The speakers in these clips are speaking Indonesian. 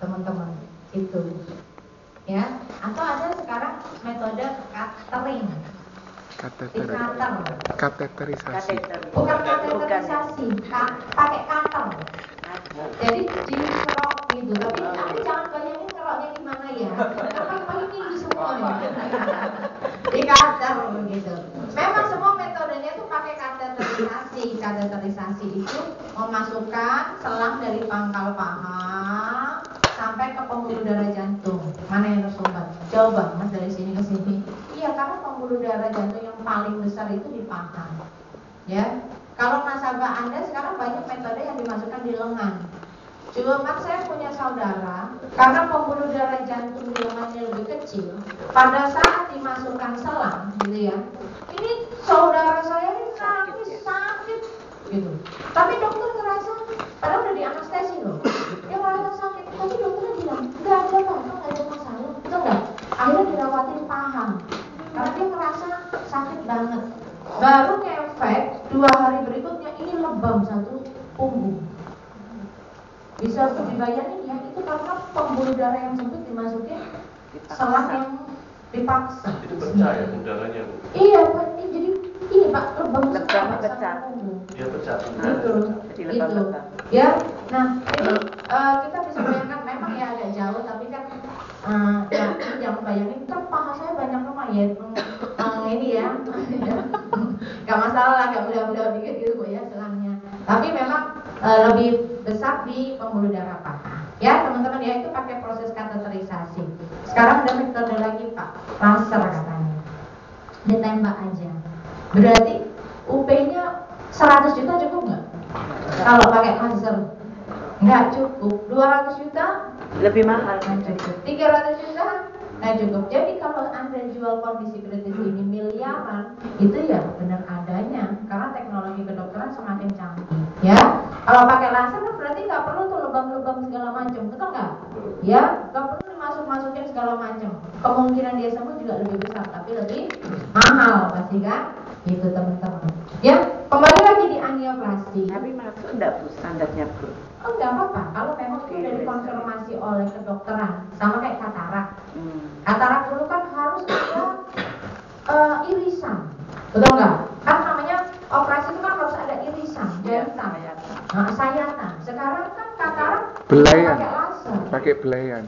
teman-teman itu ya. Atau ada sekarang metode catering, kateterisasi. Bukan kateterisasi, pakai kater. Jadi dikerok gitu, tapi jangan bayangin keroknya gimana ya. Pagi-pagi tinggi semua nih. Di kater gitu. Memang semua metodenya itu pakai kateterisasi. Kateterisasi itu memasukkan selang dari pangkal paha sampai ke pembuluh darah jantung. Mana yang tersumbat? Jauh banget dari sini ke sini. Iya, karena pembuluh darah jantung yang paling besar itu di paha. Ya. Kalau nasabah Anda sekarang banyak metode yang dimasukkan di lengan. Cuma saya punya saudara, karena pembuluh darah jantung di lengannya lebih kecil, pada saat dimasukkan selang, gitu ya. Ini saudara saya ini sakit, gitu. Tapi dokter ngerasa, padahal udah di anestesi loh. Dia ngerasa sakit, tapi dokternya bilang, nggak ada apa-apa, nggak ada masalah, betul nggak? Akhirnya dirawatin paha, karena dia ngerasa sakit banget. Baru ngefek 2 hari berikutnya ini lebam satu punggung. Bisa dibayangin ya, itu karena pembuluh darah yang sempit dimasukin selang yang dipaksa. Itu pecah ya udaranya. Iya Pak, jadi ini Pak lebam pecah. Dia pecah. Betul. Itu. Ya, nah ini kita bisa bayangkan memang ya agak jauh, tapi kan ya jangan bayangin kan paha saya banyak rumah ya. Ini ya, gak masalah, gak mudah-mudah dikit gitu Bu ya selangnya. Tapi memang lebih besar di pembuluh darah paha. Ya teman-teman ya, itu pakai proses kateterisasi. Sekarang ada metode lagi Pak, laser katanya. Ditembak aja. Berarti UP-nya 100 juta cukup nggak? Kalau pakai laser nggak cukup. 200 juta lebih mahal. Nggak cukup. 300 juta nggak cukup. Jadi kalau Anda jual kondisi kritis ini miliaran, itu ya benar adanya, karena teknologi kedokteran semakin canggih. Ya, kalau pakai laser kan berarti nggak perlu tuh lebam-lebam segala macam, betul nggak? Ya, nggak perlu dimasuk-masukin segala macam. Kemungkinan dia sembuh juga lebih besar, tapi lebih mahal pasti kan? Itu teman-teman. Ya, kembali lagi di angioplasti. Tapi masuk enggak Bu standarnya Bu? Oh enggak apa-apa, kalau memang itu udah dikonfirmasi oleh kedokteran, sama kayak katarak. Katarak dulu kan harus ada irisan, betul nggak? Kan namanya operasi itu kan harus ada irisan, jahitan, sayatan. Sekarang kan katarak Belayan. pakai laser. Pakai belayan.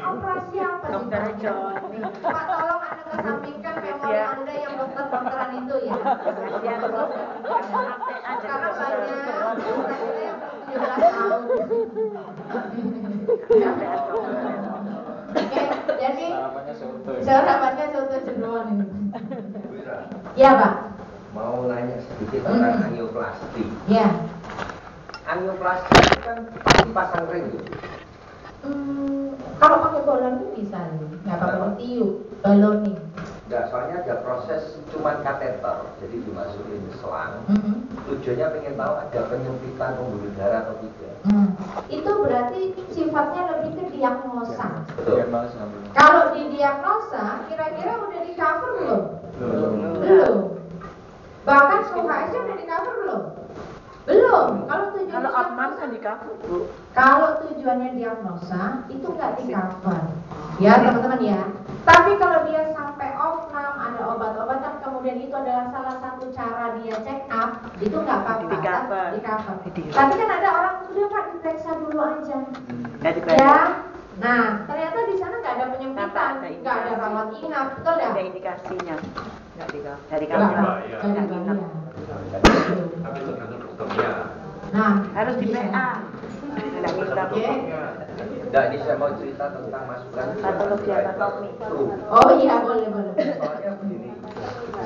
Operasi apa sih? Dokter John. Pak, tolong Anda kesampingkan memori Anda yang dokter-dokteran itu ya. Karena banyak dokter yang 17 tahun. Oke, jadi sarapannya soto jeroan ini. Iya Pak. Mau nanya sedikit tentang angioplasti. Iya. Angioplasti itu kan pasti pasang ring gitu. Kalau pakai baloning bisa nih, nggak pakai tiup, baloning. Enggak, soalnya ada proses cuman kateter, jadi dimasukin selang. Tujuannya pengen tahu ada penyempitan pembuluh darah atau tidak. Itu berarti sifatnya lebih ke diagnosa. Betul. Kalau di diagnosa, kira-kira udah di cover belum? Belum. Bahkan UHS udah di cover belum? Belum. Kalau tujuannya Otman kan di cover Bu. Kalau tujuannya diagnosa itu nggak di cover, ya teman-teman ya. Tapi kalau dia sampai opnam, ada obat-obatan, kemudian itu adalah salah satu cara dia check up, itu nggak apa-apa. Di cover. Tapi kan ada orang udah Pak diperiksa dulu aja. Ya. Nah, ternyata di sana nggak ada penyempitan, nggak ada rawat inap, betul ya? Ada indikasinya. Nggak di cover. Dari Nggak, cover. nggak dibayar. Tapi tergantung dokternya. Nah, Harus di PA. Nggak minta Bu. Nah, ini saya mau cerita tentang masukan Patologi anatomi. Oh iya, boleh. Soalnya begini,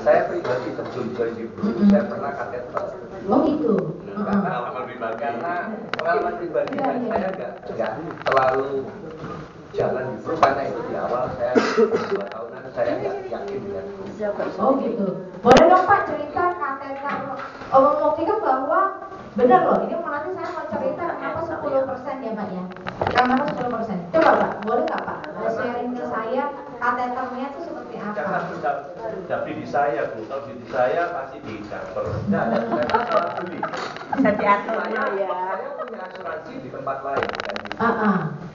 saya pribadi sebelum join di Bru, saya pernah kateter. Oh gitu. Karena pengalaman pribadi dan saya nggak terlalu jalan di Bru, karena itu di awal saya 2 tahunan saya nggak yakin dengan Bru. Oh gitu. Boleh dong Pak cerita kateter. Membuktikan bahwa benar loh. Ini nanti saya mau cerita kenapa 10% ya Pak ya. Kenapa 10%? Coba Pak, boleh nggak Pak sharing ke saya kateternya itu seperti apa? Jangan tapi di saya Bu, kalau di saya pasti di cover. Nah, dan saya salah beli. Bisa diatur ya. Saya punya asuransi asuransi di tempat lain, bukan di sini.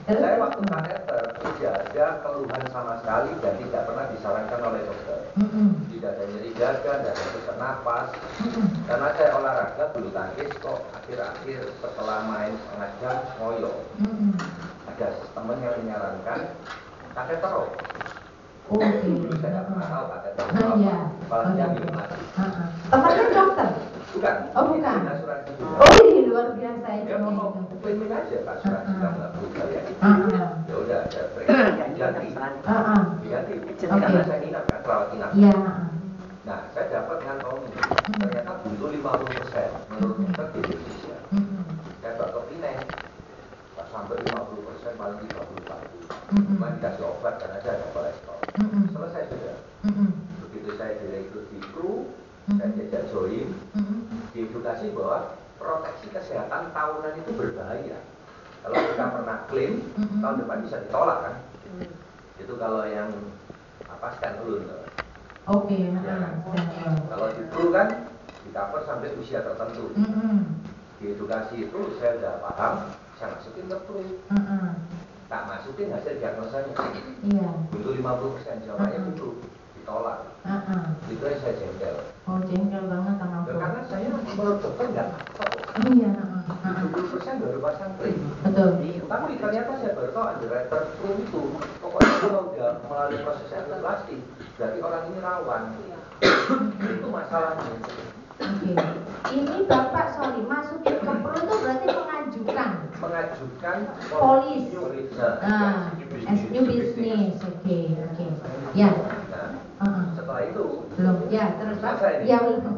Terus? Saya waktu kateter tidak ada keluhan sama sekali dan tidak pernah disarankan oleh dokter. Tidak ada nyeri dada, tidak ada sesak napas. Karena saya olahraga bulu tangkis kok akhir-akhir setelah main setengah jam ngoyo. Ada teman yang menyarankan kateter. Dulu saya tidak pernah tahu kateter apa. Iya. Apalagi minum lagi. Temannya dokter? Bukan. Oh, bukan. Ini asuransi juga. Oh, ini luar biasa itu. Dia ngomong klaiming aja Pak asuransi kamu nggak perlu bayar. Ya udah, saya diganti. Diganti. Karena saya inap kan, perawat inap. Iya. Nah, saya dapat ngantongi. Ternyata butuh 50% menurut dokter di Indonesia. Saya bawa ke Pineng, tak sampai 50%, paling 30-40. Cuma dikasih obat karena saya ada kolesterol. Selesai sudah. Begitu saya direkrut di kru, saya diajak join, diedukasi bahwa proteksi kesehatan tahunan itu berbahaya. Kalau kita pernah klaim, tahun depan bisa ditolak kan? Itu kalau yang stand alone. Oke. Kalau di kru kan di cover sampai usia tertentu. Di edukasi itu saya sudah paham, saya masukin ke kru. Tak masukin hasil diagnosanya. Iya. Butuh 50% jawabannya butuh ditolak. Itu yang saya jengkel. Oh, jengkel banget sama aku. Karena saya menurut dokter nggak tahu. Iya. 70% baru pasang klaim. Betul. Tapi ternyata saya baru tahu underwriter kru itu. Pokoknya kalau udah melalui proses plastik, berarti orang ini rawan. Itu masalahnya. Oke. Ini Bapak, masukin ke perut itu berarti mengajukan polis. As new business. Oke. Ya. Setelah itu Belum. Ya, terus Pak. selesai nih. Ya, belum.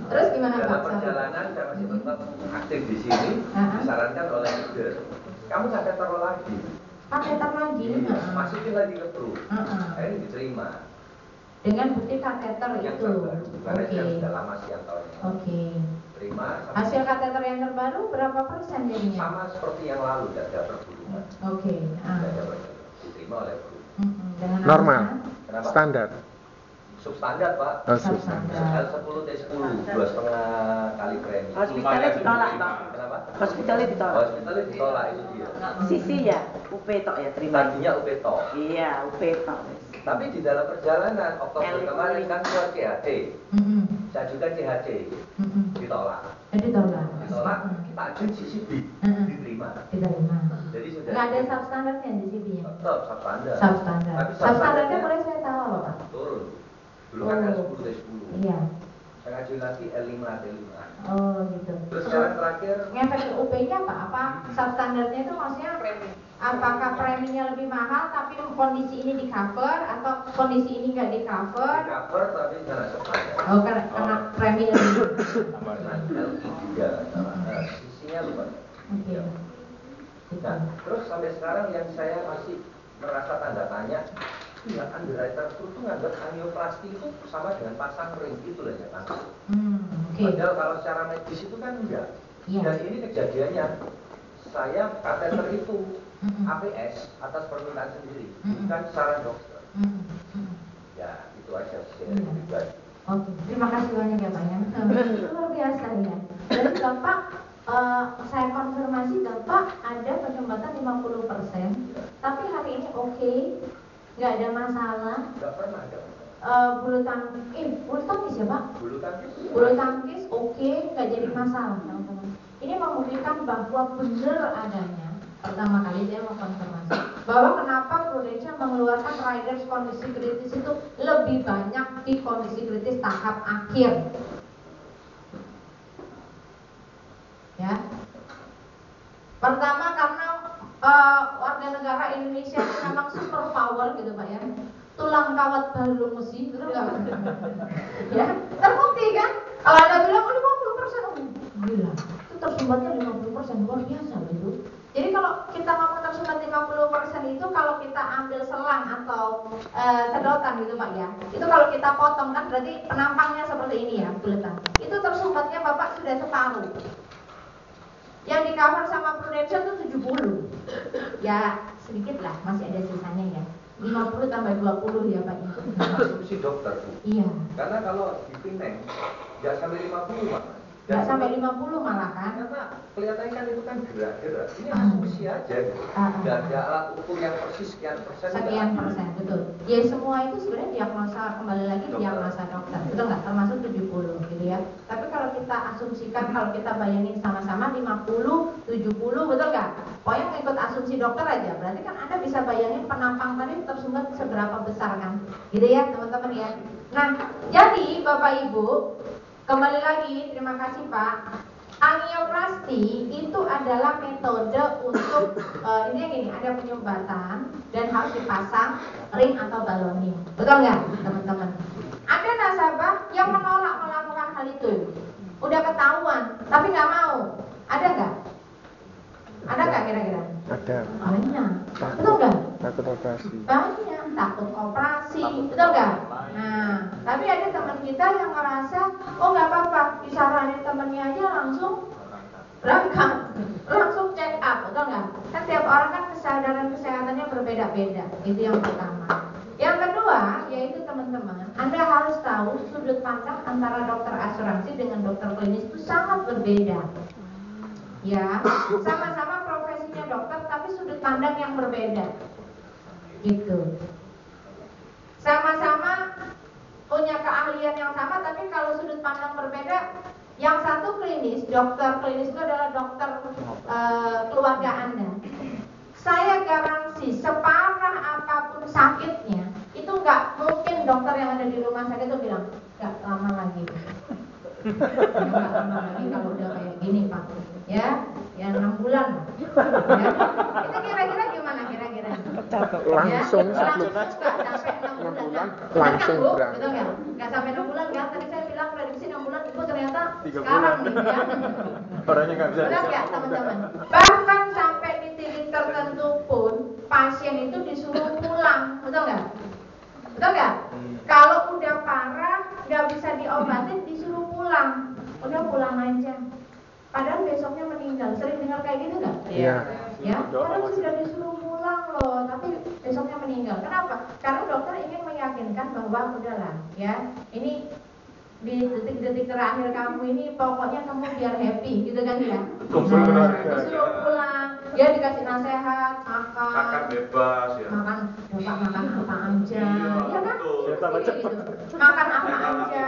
Terus gimana Pak? Dalam perjalanan saya masih tetap aktif di sini. Disarankan oleh leader, kamu kateter lagi. Kateter lagi. Masukin lagi ke kru. Ini diterima. Dengan bukti kateter Yang itu. terbaru. Karena Oke. saya sudah lama sekian tahun. Oke. Terima. Hasil kateter yang terbaru berapa persen jadinya? Sama seperti yang lalu, tidak ada perbedaan. Oke. Tidak ada perbedaan. Diterima oleh kru. Dengan Normal. Kenapa? Standar. Substandar Pak. Substandar. L10 T10 2,5 kali premi. Hospitalnya ditolak, Pak. Kenapa? Hospitalnya ditolak. Hospitalnya ditolak itu dia. Sisi ya, UP tok ya terima. Tadinya UP tok. Iya, UP tok. Tapi di dalam perjalanan Oktober kemarin kan keluar CHC. Saya juga CHC. Ditolak. Ditolak. Ditolak. Kita ajuin CCB. Diterima. Diterima. Jadi sudah. Nggak ada substandarnya di sini ya? Tetap substandar. Substandar. Tapi Substandarnya boleh saya tahu apa Pak? turun. Dulu kan L10 T10. Iya. Saya ngajuin lagi L5 T5. Oh gitu. Terus sekarang terakhir Ngefek ke UP-nya apa substandarnya itu maksudnya apakah preminya lebih mahal tapi kondisi ini di cover atau kondisi ini nggak di cover? di cover tapi nggak substandar. Oh karena premi lebih. Karena L3 juga sisinya lupa. Oke. Nah, terus sampai sekarang yang saya masih merasa tanda tanya, ya underwriter itu nganggap angioplasti itu sama dengan pasang ring itu lah ya kan. Oke. Padahal kalau secara medis itu kan enggak. Iya. Dan ini kejadiannya, saya kateter itu APS atas permintaan sendiri, bukan saran dokter. Ya itu aja sih. Oke, terima kasih banyak ya Pak ya. Luar biasa ya. Dan Bapak, saya konfirmasi Bapak ada penyumbatan 50%, tapi hari ini oke, nggak ada masalah. Nggak pernah ada. Bulu tangkis ya Pak? Bulu tangkis oke, nggak jadi masalah teman-teman. Ini membuktikan bahwa benar adanya. Pertama kali saya mau konfirmasi bahwa kenapa Prudential mengeluarkan riders kondisi kritis itu lebih banyak di kondisi kritis tahap akhir. Ya. Pertama karena warga negara Indonesia itu memang super power gitu Pak ya. Tulang kawat baru mesi, betul nggak? Ya, terbukti kan? Kalau Anda bilang 50%, gila, itu tersumbatnya 50%, luar biasa gitu. Jadi kalau kita ngomong tersumbat 50% itu kalau kita ambil selang atau sedotan gitu Pak ya, itu kalau kita potong kan berarti penampangnya seperti ini ya, buletan. Itu tersumbatnya Bapak sudah separuh. Yang di cover sama Prudential itu 70. Ya sedikit lah, masih ada sisanya ya. 50 tambah 20 ya Pak. asumsi dokter Bu. Iya. Karena kalau di Pineng nggak sampai 50 Pak. Nggak sampai 50 malah kan? Karena kelihatannya kan itu kan gerak-gerak. Ini asumsi aja. Nggak ada alat ukur yang persis sekian persen. Sekian persen, betul. Ya semua itu sebenarnya diagnosa, kembali lagi diagnosa dokter, betul nggak? Termasuk 70 gitu ya. Tapi kalau kita asumsikan, kalau kita bayangin sama-sama 50, 70, betul nggak? Pokoknya ngikut asumsi dokter aja. Berarti kan Anda bisa bayangin penampang tadi tersumbat seberapa besar kan? Gitu ya teman-teman ya. Nah, jadi Bapak Ibu, kembali lagi, terima kasih Pak. Angioplasti itu adalah metode untuk ini gini, ada penyumbatan dan harus dipasang ring atau baloning. Betul nggak, teman-teman? Ada nasabah yang menolak melakukan hal itu, udah ketahuan, tapi nggak mau. Ada nggak? Ada nggak kira-kira? Ada. Banyak. Betul nggak? Takut operasi. Banyak, takut operasi, betul nggak? Nah, tapi ada teman kita yang merasa, oh nggak apa-apa, disaranin temennya aja langsung berangkat, langsung check up, betul nggak? Kan tiap orang kan kesadaran kesehatannya berbeda-beda, itu yang pertama. Yang kedua, yaitu teman-teman, Anda harus tahu sudut pandang antara dokter asuransi dengan dokter klinis itu sangat berbeda. Ya, sama-sama profesinya dokter, tapi sudut pandang yang berbeda. Gitu. Sama-sama punya keahlian yang sama, tapi kalau sudut pandang berbeda, yang satu klinis, dokter klinis itu adalah dokter keluarga Anda. Saya garansi separah apapun sakitnya, itu nggak mungkin dokter yang ada di rumah sakit itu bilang nggak lama lagi. Nggak lama lagi kalau udah kayak gini Pak. Ya 6 bulan. Ya. Itu kira-kira gimana kira-kira? Langsung ya, langsung nggak sampai 6 bulan. langsung kan, Bu? berangkat. Betul nggak? Nggak sampai 6 bulan kan? Tadi saya bilang prediksi 6 bulan, Ibu ternyata sekarang nih ya. Orangnya nggak bisa. Benar nggak teman-teman? Bahkan sampai di titik tertentu pun pasien itu disuruh pulang, betul nggak? Betul nggak? Kalau udah parah, nggak bisa diobatin, disuruh pulang. Udah pulang aja. Padahal besoknya meninggal. Sering dengar kayak gitu nggak? Iya. Ya, padahal sudah disuruh pulang loh, tapi besoknya meninggal. Kenapa? Karena dokter ingin meyakinkan bahwa udahlah, ya, ini di detik-detik terakhir kamu ini pokoknya kamu biar happy, gitu kan ya? Nah, disuruh pulang, dia dikasih nasihat, Makan bebas ya. makan makan apa aja, ya kan? Tambah cepet. Makan apa aja,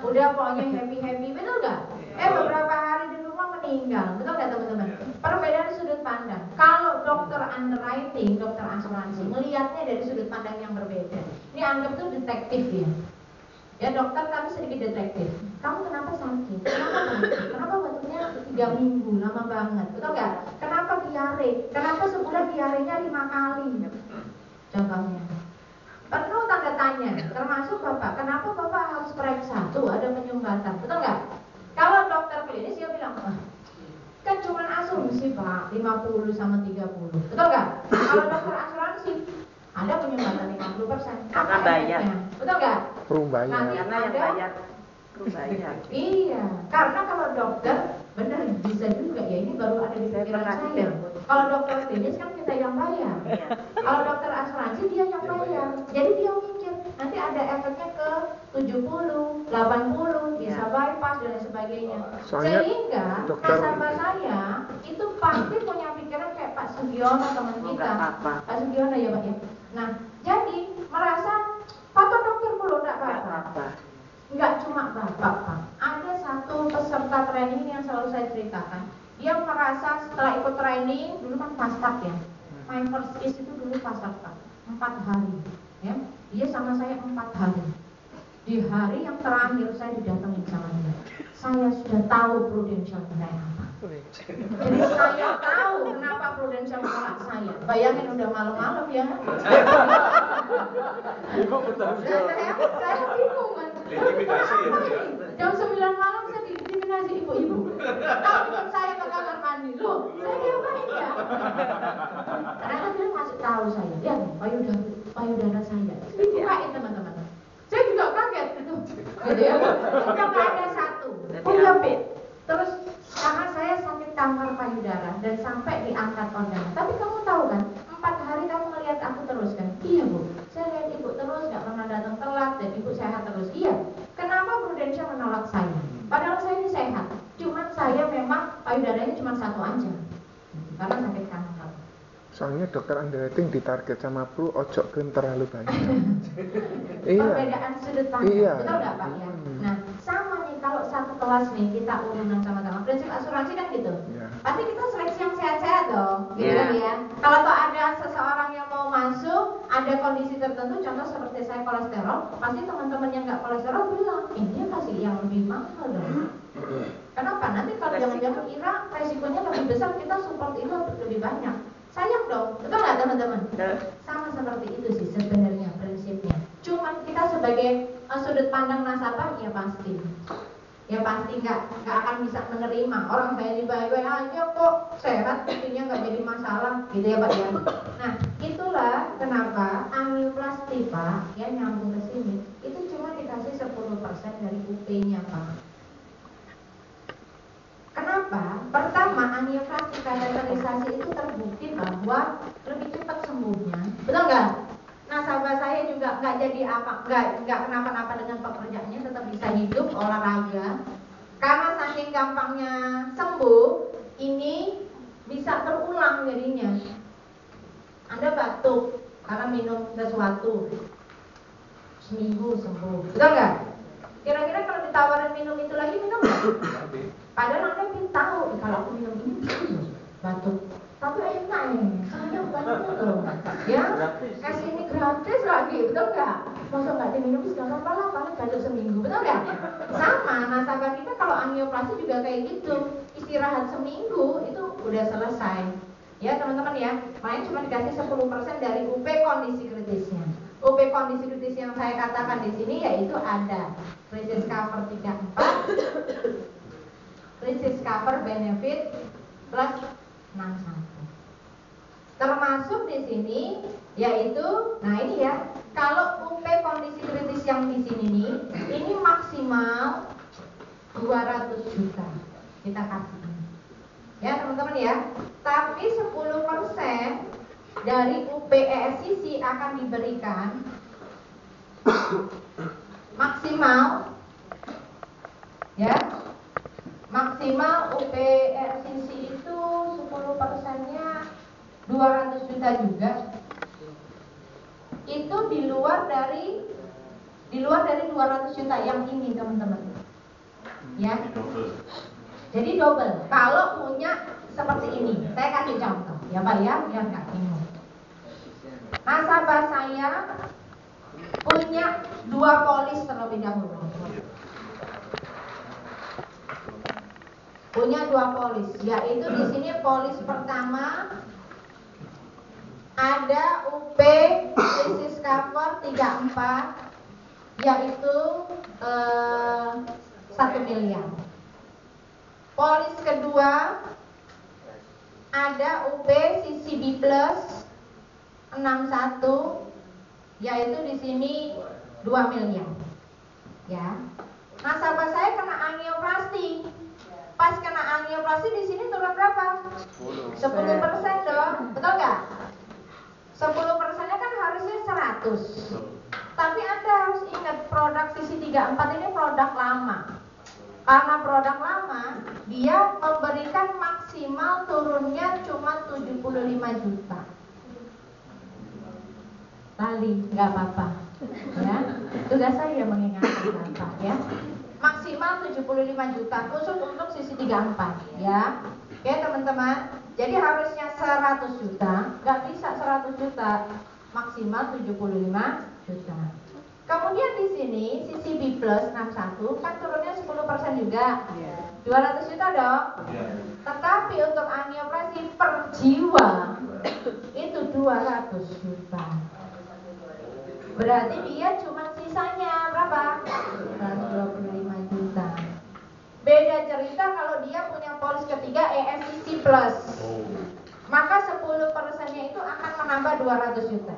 udah pokoknya happy, betul nggak? Beberapa hari di rumah meninggal, betul nggak teman-teman? Perbedaan sudut pandang. Kalau dokter underwriting, dokter asuransi, melihatnya dari sudut pandang yang berbeda. Ini anggap tuh detektif ya. Ya dokter tapi sedikit detektif. Kamu kenapa sakit? Kenapa batuk? Kenapa batuknya 3 minggu, lama banget, betul nggak? Kenapa diare? Kenapa sebulan diarenya 5 kali? Contohnya. Penuh tanda tanya, termasuk Bapak. Kenapa Bapak harus periksa? Tuh ada penyumbatan, betul nggak? Kalau dokter klinis dia bilang, kan cuma asumsi Pak, 50 sama 30, betul nggak? Kalau dokter asuransi ada penyumbatan 50%. Karena bayar. Betul nggak? Perubahan. Nanti Karena yang ada- bayar bayar. Iya, karena kalau dokter benar bisa juga ya, ini baru ada di Saya pikiran pernah saya. tidak. Kalau dokter klinis kan kita yang bayar. Iya. Kalau dokter asuransi dia yang bayar. Jadi dia mikir nanti ada efeknya ke 70, 80, bisa bypass dan sebagainya. Soalnya Sehingga dokter- nasabah saya itu pasti punya pikiran kayak Pak Sugiono teman Oh, kita. nggak apa-apa. Pak Sugiono ya Pak ya. Nah, jadi merasa Papa dokter perlu enggak Nggak apa-apa. apa-apa. Enggak cuma Bapak, Pak. Ada satu peserta training yang selalu saya ceritakan. Dia merasa setelah ikut training, dulu kan pastak ya. My first case itu dulu pastak, Pak. 4 hari. Ya. Dia sama saya 4 hari. Di hari yang terakhir saya didatangi sama dia. Saya sudah tahu Prudential kayak apa. Jadi saya tahu kenapa Prudential menolak saya. Bayangin udah malam-malam ya. Ibu bertanggung jawab. Saya bingung kan. Intimidasi ya, Bu, ya? Jam 9 malam saya diintimidasi ibu-ibu. Tahu ikut saya ke kamar mandi. Loh, saya diapain ya? Ternyata dia masih tahu saya. Lihat nih, payudara saya. Dibukain teman-teman. Saya juga kaget gitu. Gitu ya. Udah nggak ada satu. Oh ya, Bet. Terus karena saya sakit kanker payudara dan sampai diangkat organ. Tapi kamu tahu kan, 4 hari kamu melihat aku terus kan? Iya Bu, saya lihat ibu terus, nggak pernah datang telat dan ibu sehat terus. Iya. Kenapa Prudential menolak saya? Padahal saya ini sehat. Cuma aja karena sakit kanker. Soalnya dokter underwriting ditarget sama Pru ojo krim terlalu banyak. Iya. Perbedaan sudut pandang, Iya. betul nggak Pak ya? Nah sama nih kalau satu kelas nih kita urunan sama-sama, prinsip asuransi kan gitu. Iya. Pasti kita seleksi yang sehat-sehat dong, gitu Iya. kan ya. Kalau toh ada seseorang yang mau masuk, ada kondisi tertentu, contoh seperti saya kolesterol, pasti teman-teman yang nggak kolesterol bilang, dia kasih yang lebih mahal dong. Kenapa? Nanti kalau jangan-jangan kira resikonya lebih besar, kita support itu lebih banyak. Sayang dong, betul nggak teman-teman? Sama seperti itu sih sebenarnya prinsipnya. Cuman kita sebagai sudut pandang nasabah ya pasti nggak akan bisa menerima orang saya dibayar aja kok sehat, intinya nggak jadi masalah, gitu ya Pak ya. Nah itulah kenapa angioplasti Pak, ya nyambung ke sini, itu cuma dikasih 10% dari UP-nya Pak. Kenapa? Pertama, angioplasti kateterisasi itu terbukti bahwa lebih cepat sembuhnya, betul nggak? Nasabah saya juga nggak jadi nggak kenapa-napa dengan pekerjaannya, tetap bisa hidup, olahraga. Karena saking gampangnya sembuh, ini bisa terulang jadinya. Anda batuk karena minum sesuatu, seminggu sembuh, betul nggak? Kira-kira kalau ditawarin minum itu lagi, minum nggak? Padahal Anda belum tahu, kalau aku minum ini batuk, tapi enak ya, saya banyak loh, ya, kasih ini gratis lagi, betul nggak? Masa nggak diminum segala apa-apa, paling batuk seminggu, betul nggak? Sama, nasabah kita kalau angioplasti juga kayak gitu, istirahat seminggu itu udah selesai, ya teman-teman ya. Makanya cuma dikasih 10% dari UP kondisi kritisnya. UP kondisi kritis yang saya katakan di sini yaitu ada krisis cover 34. Krisis cover benefit plus 61. Termasuk di sini yaitu, nah ini ya, kalau UP kondisi kritis yang di sini nih, ini maksimal 200 juta kita kasih. Ya teman-teman ya. Tapi 10% dari UP ESCC akan diberikan maksimal, ya. Maksimal UP RCC itu 10%-nya 200 juta juga. Itu di luar dari 200 juta yang ini teman-teman. Ya. Jadi double. Kalau punya seperti ini, saya kasih contoh ya Pak ya, biar nggak bingung. Nasabah saya punya 2 polis terlebih dahulu. Punya 2 polis, yaitu di sini polis pertama ada UP krisis cover 34, yaitu 1 miliar. Polis kedua ada UP CCB plus 61, yaitu di sini 2 miliar. Ya, nasabah saya kena angioplasti. Pas kena angioplasti di sini turun berapa? 10% dong, betul nggak? 10%-nya kan harusnya 100. Tapi Anda harus ingat produk sisi 34 ini produk lama. Karena produk lama, dia memberikan maksimal turunnya cuma 75 juta. Lali, nggak apa-apa. Ya, tugas saya mengingatkan Bapak ya. Maksimal 75 juta khusus untuk sisi 34 ya. Oke teman-teman. Jadi harusnya 100 juta, nggak bisa 100 juta, maksimal 75 juta. Kemudian di sini sisi B plus 61 kan turunnya 10% juga, 200 juta dong. Tetapi untuk angioplasti per jiwa itu 200 juta. Berarti dia cuma sisanya berapa? 125 juta. Beda cerita kalau dia punya polis ketiga ESCC plus. Maka 10%-nya itu akan menambah 200 juta.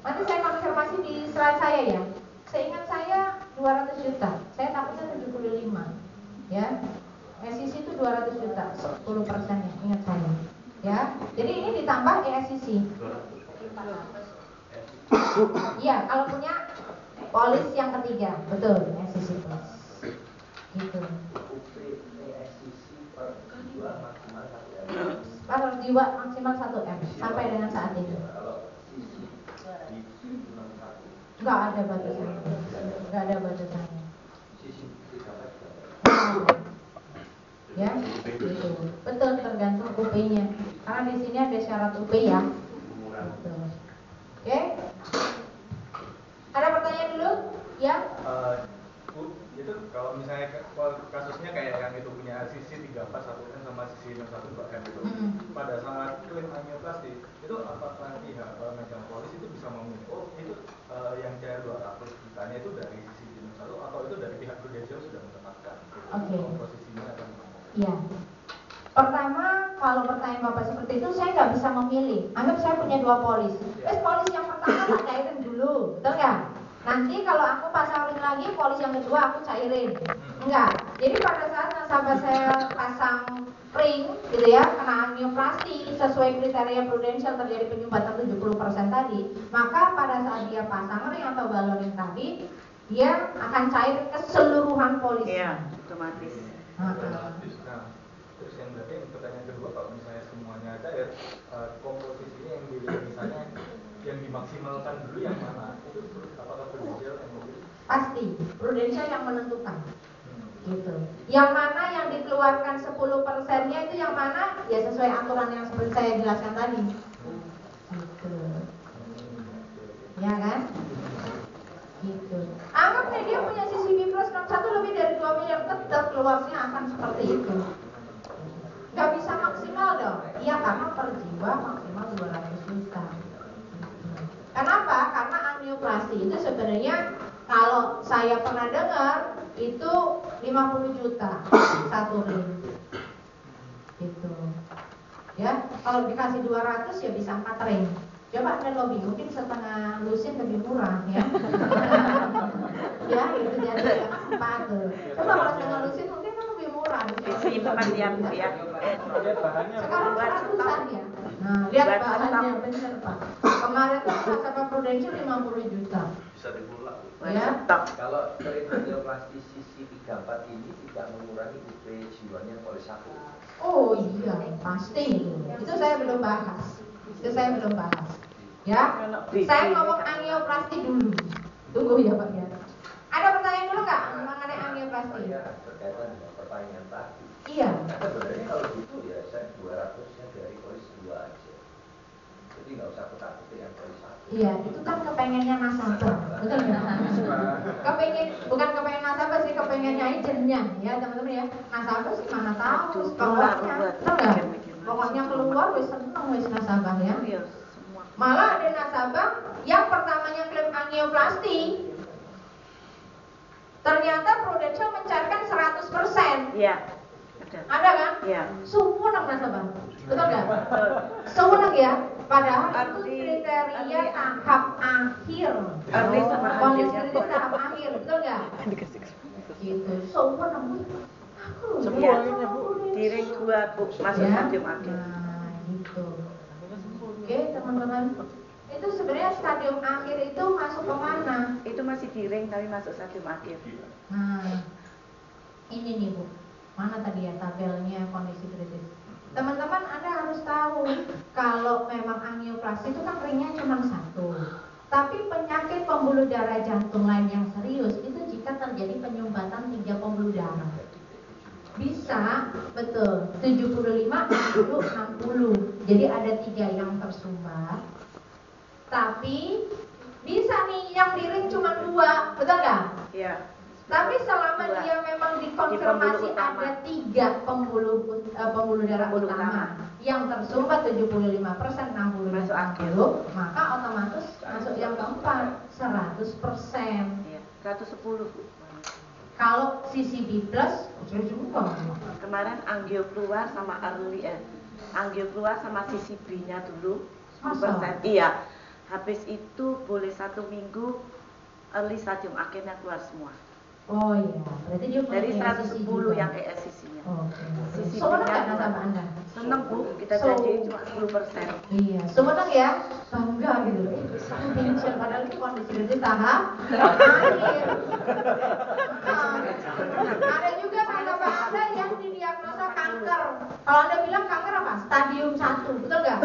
Nanti saya konfirmasi di slide saya ya. Seingat saya 200 juta. Saya takutnya 75. Ya. ESCC itu 200 juta, 10%-nya, ingat saya. Ya. Jadi ini ditambah ESCC. Iya, kalau punya polis yang ketiga, betul, ESCC plus. Gitu. UP ESCC per 2 maksimal Kalau jiwa maksimal 1 M sampai dengan saat ini. Kalau sisi Enggak ada batasannya. Enggak ada batasannya. sisi 3 Ya, gitu. Betul, tergantung UP-nya. Karena di sini ada syarat UP ya. Betul. Oke? Ada pertanyaan dulu? Ya? Bu, itu kalau misalnya kasusnya kayak yang itu punya sisi 34 1M sama sisi 61 2M itu, pada saat klaim angioplasti itu apakah pihak megapolis itu bisa memilih, oh itu yang cair 200 jutanya itu dari sisi 61 atau itu dari pihak Prudential sudah menetapkan Oke. komposisinya atau Iya. Pertama, kalau pertanyaan Bapak seperti itu, saya nggak bisa memilih. Anggap saya punya 2 polis. Terus polis yang pertama tak cairin dulu, betul nggak? Nanti kalau aku pasang ring lagi, polis yang kedua aku cairin. Enggak. Jadi pada saat nasabah saya pasang ring, gitu ya, kena angioplasti sesuai kriteria Prudential terjadi penyumbatan 70% tadi, maka pada saat dia pasang ring atau balon ring tadi, dia akan cair keseluruhan polis. Iya, otomatis. Nah, terus yang berarti pertanyaan kedua, kalau misalnya semuanya cair, komposisinya yang dilihat misalnya yang dimaksimalkan dulu yang mana, itu apakah Prudential yang memilih? Pasti, Prudential yang menentukan. Gitu. Yang mana yang dikeluarkan 10%-nya itu yang mana? Ya sesuai aturan yang seperti saya jelaskan tadi. Gitu. Ya kan? Gitu. Anggap nih dia punya CCB plus 61 lebih dari 2 miliar, tetap keluarnya akan seperti itu. Gak bisa maksimal dong. Iya, karena per jiwa maksimal 200 juta. Kenapa? Karena angioplasti itu sebenarnya kalau saya pernah dengar itu 50 juta satu ring. Gitu. Ya, kalau dikasih 200 ya bisa 4 ring. Coba Anda lobby, mungkin setengah lusin lebih murah ya. Ya, itu jadi 4 tuh. Coba kalau setengah lusin mungkin kan lebih murah. Isi kematian ya. Lihat bahannya. Sekarang 100-an ya. Nah, lihat bahannya bener Pak. Kemarin tuh nasabah Prudential 50 juta. Bisa dipulang. Ya. Kalau klaim angioplasti sisi 34 ini tidak mengurangi UP jiwanya polis 1. Oh iya, pasti itu saya belum bahas. Ya, saya ngomong angioplasti dulu. Tunggu ya Pak ya. Ada pertanyaan dulu nggak mengenai angioplasti? Saya berkaitan dengan pertanyaan tadi. Iya. Nah, sebenarnya kalau gitu ya saya 200-nya dari polis 2 aja. Jadi nggak usah takut yang polis 1. Iya, itu kan kepengennya nasabah, betul nggak? Bukan kepengen nasabah sih, kepengennya agentnya, ya teman-teman ya. Nasabah sih mana tahu, keluarnya, betul nggak? Pokoknya keluar, wes seneng wes nasabah ya. Iya, semua. Malah ada nasabah yang pertamanya klaim angioplasti, ternyata Prudential mencairkan 100%. Iya. Ada kan? Iya. Suwenang nasabah, betul nggak? Suwenang ya. Padahal itu Arti- kriteria tahap akhir. Arti sama Kondisi hasilnya. kritis tahap akhir, betul nggak? Gitu. Suwenang. Aku Iya. Di ring 2 Bu, masuk ya. stadium akhir. Nah, gitu. Oke, teman-teman. Itu sebenarnya stadium akhir itu masuk ke mana? Itu masih di ring tapi masuk stadium akhir. Nah, ini nih Bu. Mana tadi ya tabelnya kondisi kritis? Teman-teman Anda harus tahu kalau memang angioplasti itu kan ringnya cuma 1. Tapi penyakit pembuluh darah jantung lain yang serius itu jika terjadi penyumbatan 3 pembuluh darah. Bisa, betul, 75, 60, 60. Jadi ada 3 yang tersumbat. Tapi bisa nih yang di ring cuma 2, betul nggak? Iya. Tapi selama Dua. dia memang dikonfirmasi Di pembuluh utama. ada 3 pembuluh darah Pembuluh utama yang tersumbat 75%, 60, Masuk akhir. 60, maka otomatis masuk yang keempat 100%. Iya. 110 Bu. Kalau CCB plus sudah cukup. Kemarin angio keluar sama angio keluar sama sisi B-nya dulu 10%. Iya. Habis itu boleh 1 minggu early stadium akhirnya keluar semua. Oh iya, berarti dia Dari punya CCB 110 juga. yang ESCC-nya. Oke. CCB-nya Senang nggak keluar. nasabah Anda? Seneng Bu, kita janjiin cuma 10%. Iya, senang ya, bangga gitu. Satu pensiun padahal itu kondisi kritis tahap akhir. Nah, ada juga nasabah Anda yang didiagnosa kanker. kanker. Kalau Anda bilang kanker apa? Stadium 1, betul nggak?